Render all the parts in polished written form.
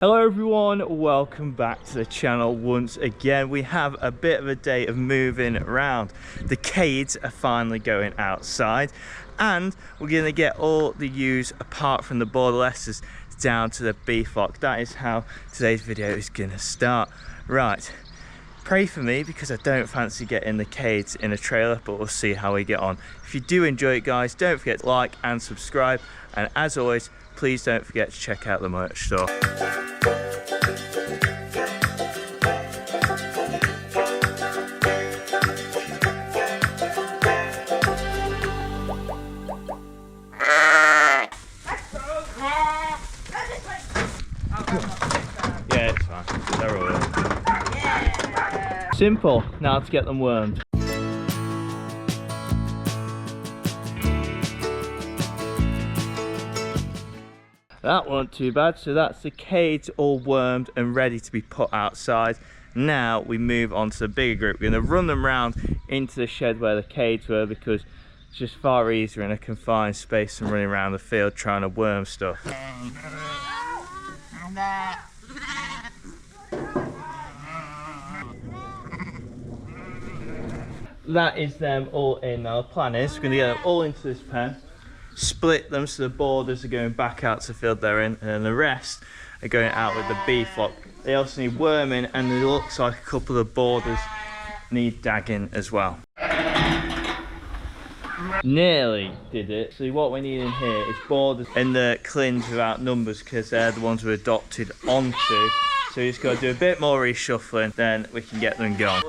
Hello everyone, welcome back to the channel once again. We have a bit of a day of moving around. The cades are finally going outside and we're going to get all the ewes apart from the borderlesses down to the beef flock. That is how today's video is going to start. Right, pray for me because I don't fancy getting the cades in a trailer, but we'll see how we get on. If you do enjoy it guys, don't forget to like and subscribe, and as always, please don't forget to check out the merch store. Yeah, it's fine. They're all in. Yeah. Simple. Now to get them wormed. That wasn't too bad. So that's the cades all wormed and ready to be put outside. Now we move on to the bigger group. We're going to run them round into the shed where the cades were because it's just far easier in a confined space than running around the field trying to worm stuff. That is them all in. Now the plan is we're going to get them all into this pen, split them so the borders are going back out to the field they're in, and then the rest are going out with the beef flock. They also need worming, and it looks like a couple of borders need dagging as well. Nearly did it. So what we need in here is borders and the clins without numbers because they're the ones we're adopted onto. So you just got to do a bit more reshuffling, then we can get them going.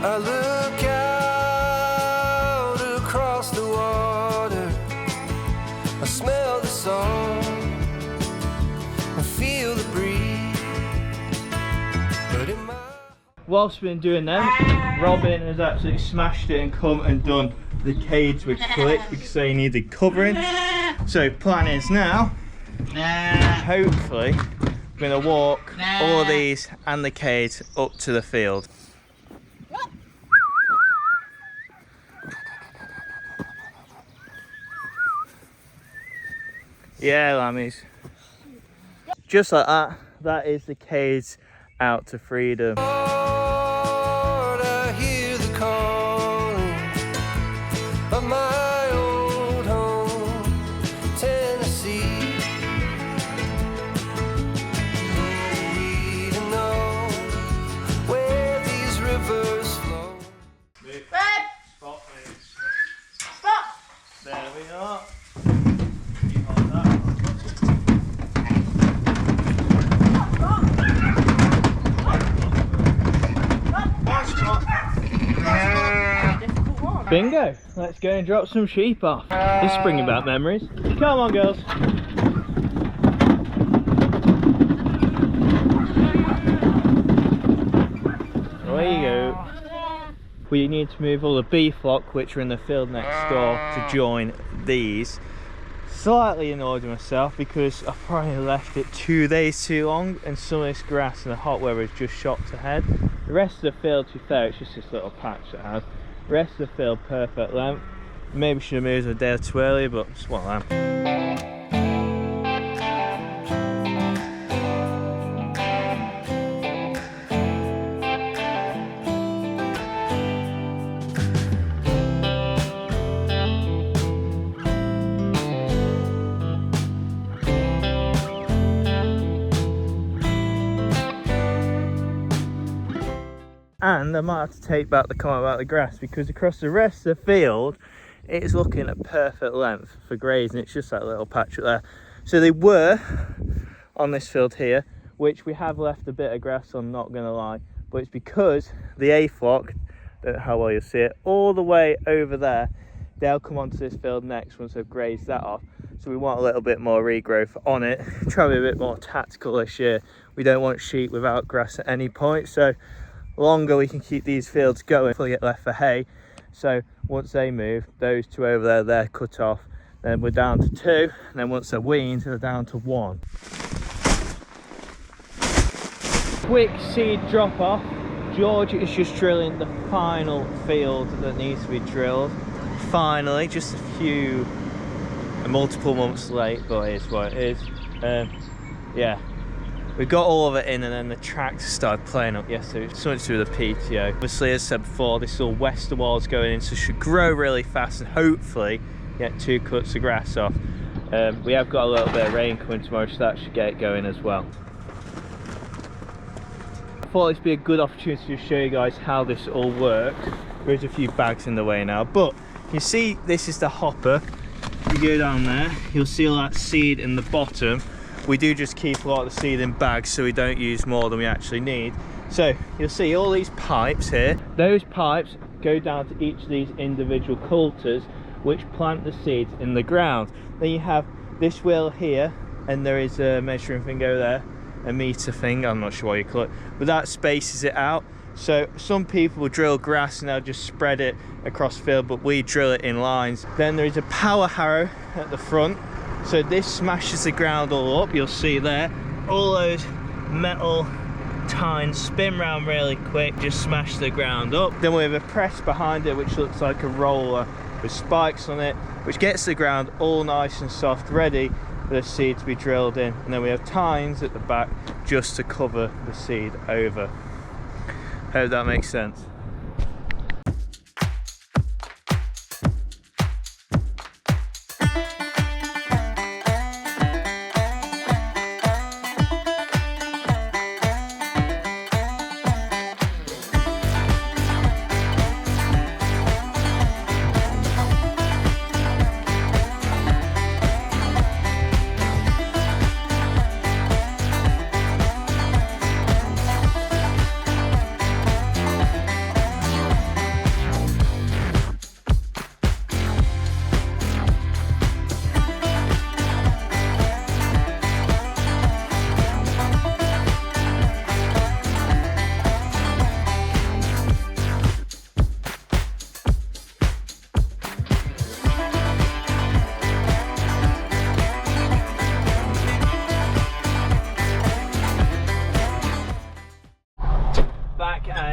I look out across the water, I smell the salt, I feel the breeze, but in my... Whilst we've been doing them, Robin has absolutely smashed it and come and done the cage with click because they needed covering. So plan is now, hopefully, we're going to walk all of these and the cage up to the field. Yeah, lammies. Just like that, that is the cage out to freedom. Lord, I hear the calling of my old home, Tennessee. We don't know where these rivers flow. Spot, please. Stop! There we are. Bingo! Let's go and drop some sheep off. This is bringing back memories. Come on, girls. There you go. We need to move all the beef flock, which are in the field next door, to join these. Slightly annoyed with myself because I probably left it 2 days too long, and some of this grass in the hot weather is just shot ahead. The rest of the field, to be fair, it's just this little patch that has. The rest of the field perfect length. Maybe should have moved a day or two earlier, but it's one of them. And I might have to take back the comment about the grass, because across the rest of the field it's looking at perfect length for grazing. It's just that little patch up there. So they were on this field here, which we have left a bit of grass on, not gonna lie, but it's because the A flock, don't know how well you'll see it, all the way over there, they'll come onto this field next once they've grazed that off. So we want a little bit more regrowth on it. Try to be a bit more tactical this year. We don't want sheep without grass at any point, so longer we can keep these fields going before they get left for hay. So once they move, those two over there, they're cut off, then we're down to 2, and then once they're weaned, they're down to 1. Quick seed drop off. George is just drilling the final field that needs to be drilled. Finally, just a few, multiple months late, but it's what it is. Yeah, we got all of it in, and then the tractor started playing up yesterday. Something to do with the PTO. Obviously, as I said before, this all wester wall's going in, so it should grow really fast and hopefully get 2 cuts of grass off. We have got a little bit of rain coming tomorrow, so that should get it going as well. I thought this would be a good opportunity to show you guys how this all works. There's a few bags in the way now, but you see this is the hopper. You go down there, you'll see all that seed in the bottom. We do just keep a lot of the seed in bags so we don't use more than we actually need. So you'll see all these pipes here. Those pipes go down to each of these individual coulters which plant the seeds in the ground. Then you have this wheel here, and there is a measuring thing over there, a meter thing, I'm not sure what you call it, but that spaces it out. So some people will drill grass and they'll just spread it across the field, but we drill it in lines. Then there is a power harrow at the front, so this smashes the ground all up. You'll see there all those metal tines spin round really quick, just smash the ground up. Then we have a press behind it which looks like a roller with spikes on it, which gets the ground all nice and soft, ready for the seed to be drilled in. And then we have tines at the back just to cover the seed over. Hope that makes sense.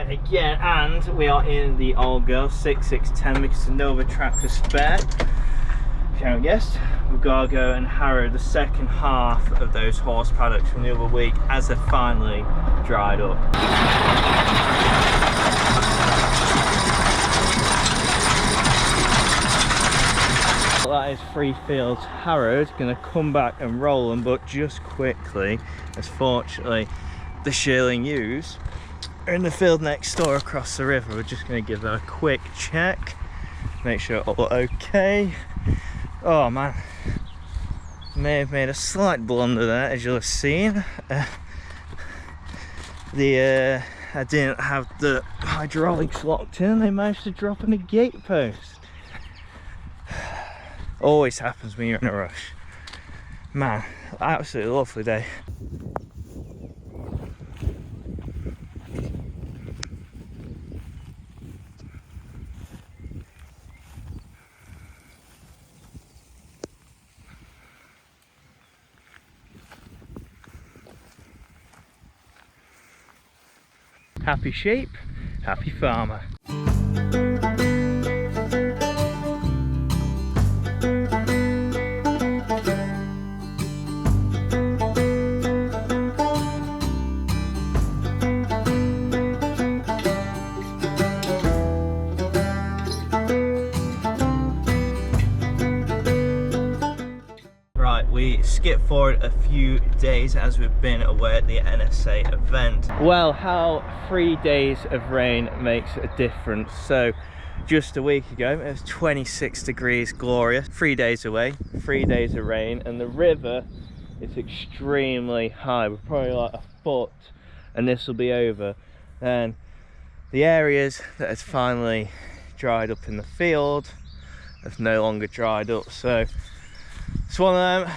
Again, and we are in the old girl 6610 because there's no other tractor spare. If you haven't guessed, we've got to go and harrow the second half of those horse paddocks from the other week as they're finally dried up. That is 3 fields harrowed. Gonna come back and roll them, but just quickly, as fortunately the shearling ewes are in the field next door across the river. We're just going to give them a quick check, make sure all okay. Oh man, may have made a slight blunder there, as you'll have seen. I didn't have the hydraulics locked in. They managed to drop in a gate post. Always happens when you're in a rush. Man, absolutely lovely day. Happy sheep, happy farmer. We skip forward a few days as we've been away at the NSA event. Well, how 3 days of rain makes a difference. So just a week ago it was 26 degrees, glorious. 3 days away, 3 days of rain, and the river is extremely high. We're probably like a foot and this will be over. And the areas that has finally dried up in the field have no longer dried up, so it's one of them.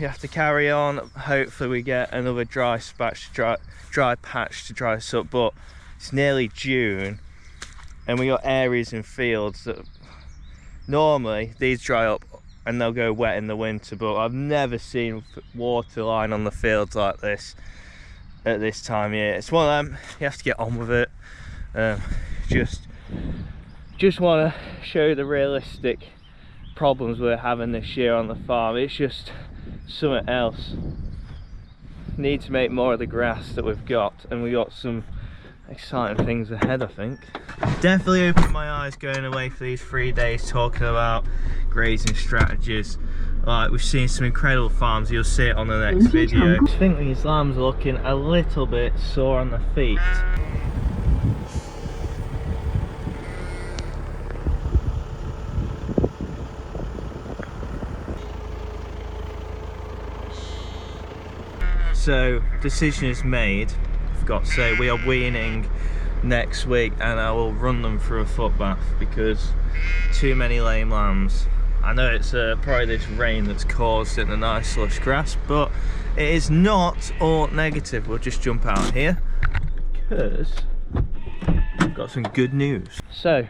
You have to carry on. Hopefully we get another dry patch to dry us up, but it's nearly June and we got areas in fields that normally these dry up and they'll go wet in the winter, but I've never seen water line on the fields like this at this time of year. It's one of them, you have to get on with it. Just want to show you the realistic problems we're having this year on the farm. It's just something else. Need to make more of the grass that we've got, and we got some exciting things ahead, I think. Definitely opened my eyes going away for these 3 days talking about grazing strategies. Like, we've seen some incredible farms, you'll see it on the next video. I think these lambs are looking a little bit sore on their feet. So, decision is made. I forgot to say, we are weaning next week and I will run them through a foot bath because too many lame lambs. I know it's probably this rain that's caused it in the nice lush grass, but it is not all negative. We'll just jump out here because I've got some good news. So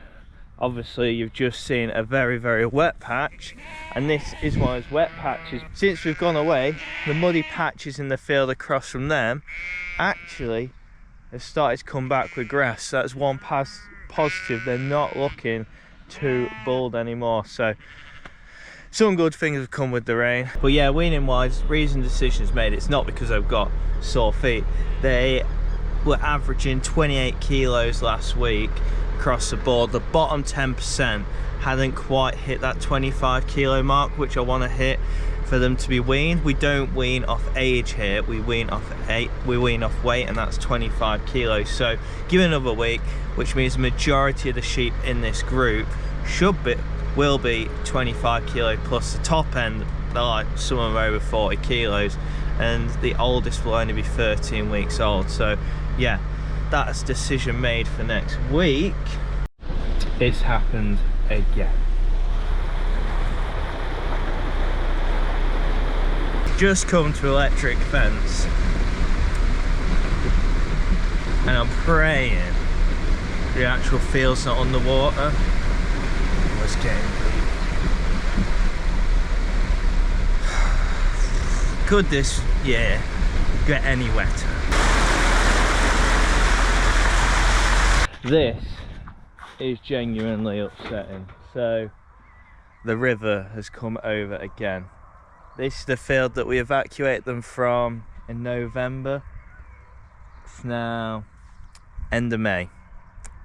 obviously you've just seen a very wet patch, and this is one of those wet patches. Since we've gone away, the muddy patches in the field across from them actually have started to come back with grass. So that's one positive. They're not looking too bald anymore, so some good things have come with the rain. But yeah, weaning wise, reason decisions made, it's not because I've got sore feet. They were averaging 28 kilos last week across the board. The bottom 10% hadn't quite hit that 25 kilo mark, which I want to hit for them to be weaned. We don't wean off age here, we wean off weight, and that's 25 kilos. So give it another week, which means the majority of the sheep in this group will be 25 kilo plus. The top end, they're like some of them over 40 kilos, and the oldest will only be 13 weeks old. So yeah, that's decision made for next week. It's happened again. Just come to electric fence and I'm praying the actual field's not underwater. Let's get in. Could this year get any wetter? This is genuinely upsetting. So the river has come over again. This is the field that we evacuated them from in November. It's now end of May.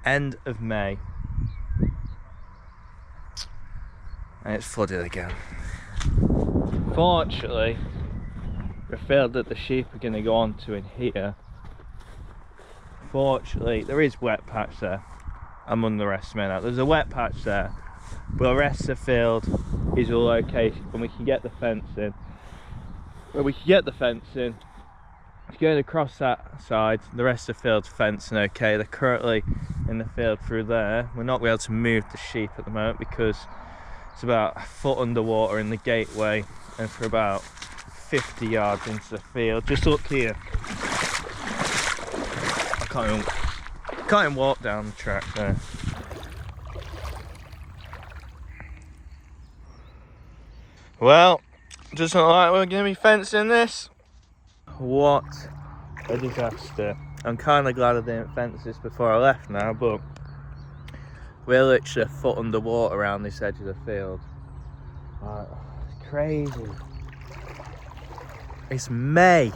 And it's flooded again. Fortunately, the field that the sheep are going to go on to in here, fortunately there is wet patch there. I'm underestimating that. There's a wet patch there, but the rest of the field is all okay, and we can get the fence in. Going across that side, the rest of the field's fencing okay. They're currently in the field through there. We're not able to move the sheep at the moment because it's about a foot underwater in the gateway, and for about 50 yards into the field. Just look here. I can't even walk down the track there. Well, doesn't look like we're going to be fencing this. What a disaster. I'm kind of glad I didn't fence this before I left now, but we're literally a foot underwater around this edge of the field. It's crazy. It's May.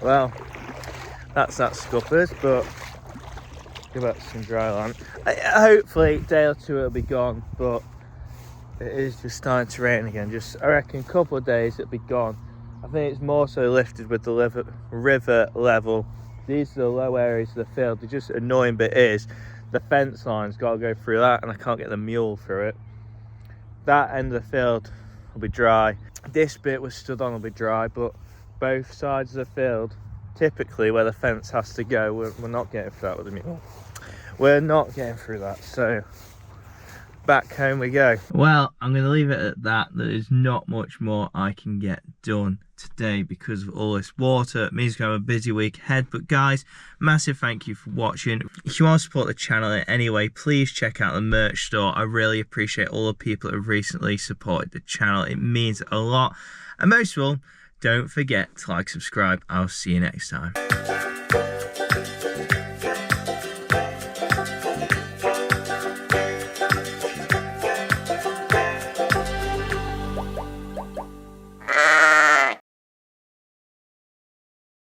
Well, that's that scuppers, but give that some dry land. Hopefully a day or two it'll be gone, but it is just starting to rain again. Just, I reckon, a couple of days it'll be gone. I think it's more so lifted with the river level These are the low areas of the field. The just annoying bit is the fence line's got to go through that, and I can't get the mule through it. That end of the field will be dry. This bit we're stood on will be dry, but both sides of the field, typically where the fence has to go, we're not getting through that with the mule. We're not getting through that, so back home we go. Well, I'm going to leave it at that. There's not much more I can get done today because of all this water. It means going to have a busy week ahead. But guys, massive thank you for watching. If you want to support the channel in any way, please check out the merch store. I really appreciate all the people that have recently supported the channel. It means a lot. And most of all, don't forget to like, subscribe. I'll see you next time.